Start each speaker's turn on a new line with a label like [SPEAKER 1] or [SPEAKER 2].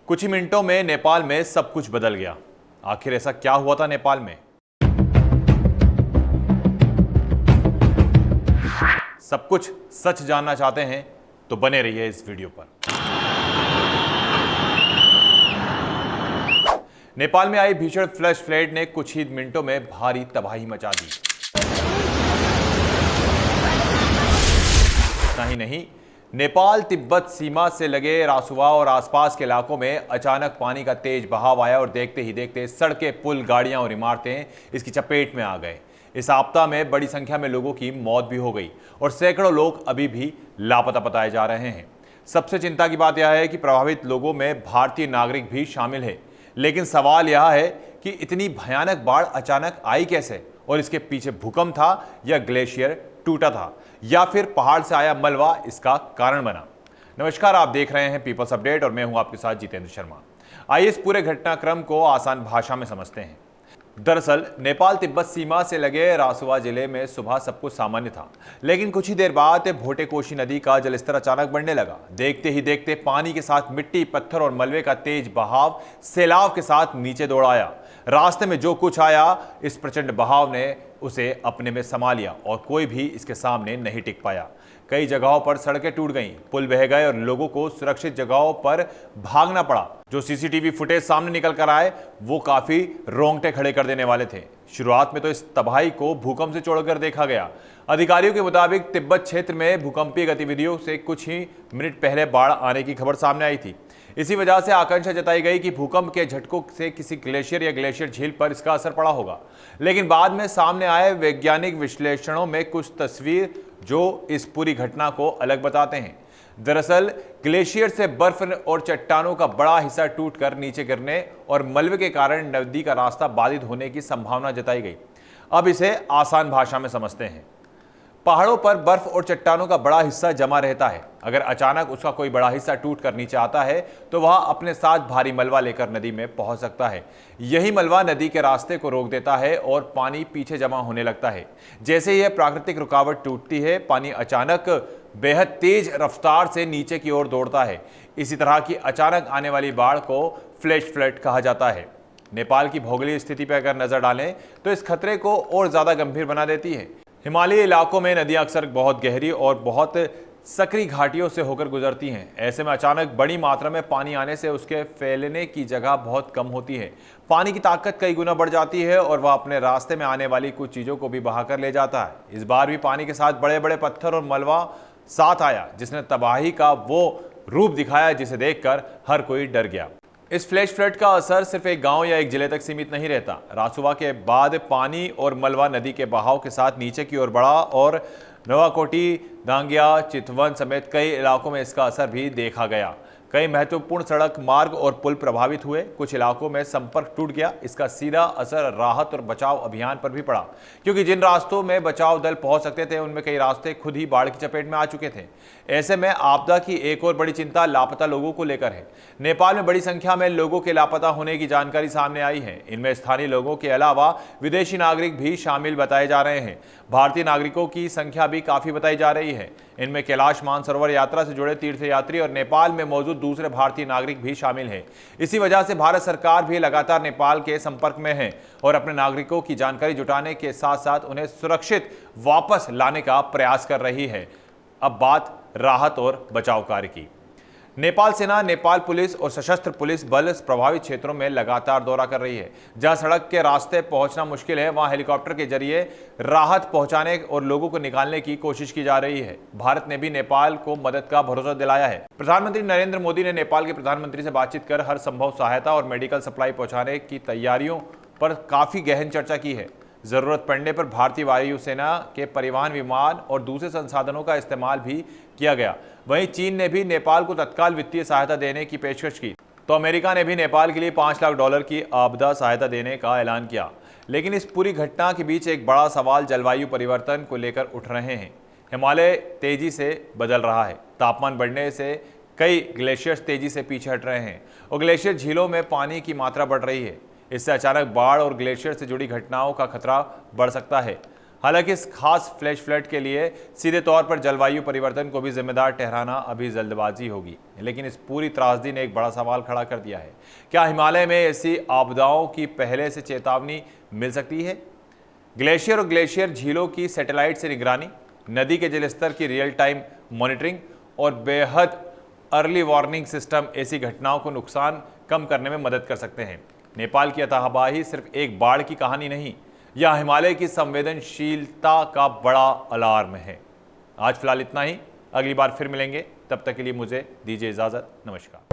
[SPEAKER 1] कुछ ही मिनटों में नेपाल में सब कुछ बदल गया। आखिर ऐसा क्या हुआ था नेपाल में? सब कुछ सच जानना चाहते हैं तो बने रहिए इस वीडियो पर। नेपाल में आई भीषण फ्लैश फ्लड ने कुछ ही मिनटों में भारी तबाही मचा दी। इतना ही नहीं, नेपाल तिब्बत सीमा से लगे रासुवा और आसपास के इलाकों में अचानक पानी का तेज बहाव आया और देखते ही देखते सड़कें, पुल, गाड़ियां और इमारतें इसकी चपेट में आ गए। इस आपदा में बड़ी संख्या में लोगों की मौत भी हो गई और सैकड़ों लोग अभी भी लापता बताए जा रहे हैं। सबसे चिंता की बात यह है कि प्रभावित लोगों में भारतीय नागरिक भी शामिल है। लेकिन सवाल यह है कि इतनी भयानक बाढ़ अचानक आई कैसे, और इसके पीछे भूकंप था या ग्लेशियर टूटा था या फिर पहाड़ से आया मलबा इसका कारण बना। नमस्कार, आप देख रहे हैं पीपल्स अपडेट और मैं हूं आपके साथ जितेंद्र शर्मा। आइए इस पूरे घटनाक्रम को आसान भाषा में समझते हैं। दरअसल नेपाल तिब्बत सीमा से लगे रासुवा जिले में सुबह सब कुछ सामान्य था, लेकिन कुछ ही देर बाद भोटेकोशी नदी का जलस्तर अचानक बढ़ने लगा। देखते ही देखते पानी के साथ मिट्टी, पत्थर और मलबे का तेज बहाव सैलाब के साथ नीचे दौड़ आया। रास्ते में जो कुछ आया, इस प्रचंड बहाव ने उसे अपने में समा लिया और कोई भी इसके सामने नहीं टिक पाया। कई जगहों पर सड़कें टूट गईं, पुल बह गए और लोगों को सुरक्षित जगहों पर भागना पड़ा। जो सीसीटीवी फुटेज सामने निकल कर आए वो काफी रोंगटे खड़े कर देने वाले थे। शुरुआत में तो इस तबाही को भूकंप से जोड़कर देखा गया। अधिकारियों के मुताबिक तिब्बत क्षेत्र में भूकंपीय गतिविधियों से कुछ ही मिनट पहले बाढ़ आने की खबर सामने आई थी। इसी वजह से आशंका जताई गई कि भूकंप के झटकों से किसी ग्लेशियर या ग्लेशियर झील पर इसका असर पड़ा होगा। लेकिन बाद में सामने आए वैज्ञानिक विश्लेषणों में कुछ तस्वीर जो इस पूरी घटना को अलग बताते हैं। दरअसल ग्लेशियर से बर्फ और चट्टानों का बड़ा हिस्सा टूटकर नीचे गिरने और मलबे के कारण नदी का रास्ता बाधित होने की संभावना जताई गई। अब इसे आसान भाषा में समझते हैं। पहाड़ों पर बर्फ और चट्टानों का बड़ा हिस्सा जमा रहता है। अगर अचानक उसका कोई बड़ा हिस्सा टूट कर नीचे आता है तो वह अपने साथ भारी मलबा लेकर नदी में पहुंच सकता है। यही मलबा नदी के रास्ते को रोक देता है और पानी पीछे जमा होने लगता है। जैसे ही यह प्राकृतिक रुकावट टूटती है, पानी अचानक बेहद तेज रफ्तार से नीचे की ओर दौड़ता है। इसी तरह की अचानक आने वाली बाढ़ को फ्लैश फ्लड कहा जाता है। नेपाल की भौगोलिक स्थिति पर अगर नजर डालें तो इस खतरे को और ज्यादा गंभीर बना देती है। हिमालयी इलाकों में नदियां अक्सर बहुत गहरी और बहुत सकरी घाटियों से होकर गुजरती हैं। ऐसे में अचानक बड़ी मात्रा में पानी आने से उसके फैलने की जगह बहुत कम होती है। पानी की ताकत कई गुना बढ़ जाती है और वह अपने रास्ते में आने वाली कुछ चीज़ों को भी बहाकर ले जाता है। इस बार भी पानी के साथ बड़े बड़े पत्थर और मलबा साथ आया, जिसने तबाही का वो रूप दिखाया जिसे देखकर हर कोई डर गया। इस फ्लैश फ्लड का असर सिर्फ एक गांव या एक जिले तक सीमित नहीं रहता। रासुवा के बाद पानी और मलबा नदी के बहाव के साथ नीचे की ओर बढ़ा और नवाकोटी, दांगिया, चितवन समेत कई इलाकों में इसका असर भी देखा गया। कई महत्वपूर्ण सड़क मार्ग और पुल प्रभावित हुए। कुछ इलाकों में संपर्क टूट गया। इसका सीधा असर राहत और बचाव अभियान पर भी पड़ा, क्योंकि जिन रास्तों में बचाव दल पहुंच सकते थे उनमें कई रास्ते खुद ही बाढ़ की चपेट में आ चुके थे। ऐसे में आपदा की एक और बड़ी चिंता लापता लोगों को लेकर है। नेपाल में बड़ी संख्या में लोगों के लापता होने की जानकारी सामने आई है। इनमें स्थानीय लोगों के अलावा विदेशी नागरिक भी शामिल बताए जा रहे हैं। भारतीय नागरिकों की संख्या भी काफी बताई जा रही है। इनमें कैलाश मानसरोवर यात्रा से जुड़े तीर्थयात्री और नेपाल में मौजूद दूसरे भारतीय नागरिक भी शामिल हैं। इसी वजह से भारत सरकार भी लगातार नेपाल के संपर्क में है और अपने नागरिकों की जानकारी जुटाने के साथ साथ उन्हें सुरक्षित वापस लाने का प्रयास कर रही है। अब बात राहत और बचाव कार्य की। नेपाल सेना, नेपाल पुलिस और सशस्त्र पुलिस बल प्रभावित क्षेत्रों में लगातार दौरा कर रही है। जहां सड़क के रास्ते पहुंचना मुश्किल है, वहां हेलीकॉप्टर के जरिए राहत पहुंचाने और लोगों को निकालने की कोशिश की जा रही है। भारत ने भी नेपाल को मदद का भरोसा दिलाया है। प्रधानमंत्री नरेंद्र मोदी ने नेपाल के प्रधानमंत्री से बातचीत कर हर संभव सहायता और मेडिकल सप्लाई पहुंचाने की तैयारियों पर काफी गहन चर्चा की है। जरूरत पड़ने पर भारतीय वायुसेना के परिवहन विमान और दूसरे संसाधनों का इस्तेमाल भी किया गया। वहीं चीन ने भी नेपाल को तत्काल वित्तीय सहायता देने की पेशकश की, तो अमेरिका ने भी नेपाल के लिए $5 लाख की आपदा सहायता देने का ऐलान किया। लेकिन इस पूरी घटना के बीच एक बड़ा सवाल जलवायु परिवर्तन को लेकर उठ रहे हैं। हिमालय तेजी से बदल रहा है। तापमान बढ़ने से कई ग्लेशियर्स तेजी से पीछे हट रहे हैं और ग्लेशियर झीलों में पानी की मात्रा बढ़ रही है। इससे अचानक बाढ़ और ग्लेशियर से जुड़ी घटनाओं का खतरा बढ़ सकता है। हालांकि इस खास फ्लैश फ्लड के लिए सीधे तौर पर जलवायु परिवर्तन को भी जिम्मेदार ठहराना अभी जल्दबाजी होगी, लेकिन इस पूरी त्रासदी ने एक बड़ा सवाल खड़ा कर दिया है। क्या हिमालय में ऐसी आपदाओं की पहले से चेतावनी मिल सकती है? ग्लेशियर और ग्लेशियर झीलों की सैटेलाइट से निगरानी, नदी के जलस्तर की रियल टाइम मॉनिटरिंग और बेहद अर्ली वार्निंग सिस्टम ऐसी घटनाओं को नुकसान कम करने में मदद कर सकते हैं। नेपाल की तबाही सिर्फ एक बाढ़ की कहानी नहीं, यह हिमालय की संवेदनशीलता का बड़ा अलार्म है। आज फिलहाल इतना ही, अगली बार फिर मिलेंगे, तब तक के लिए मुझे दीजिए इजाजत। नमस्कार।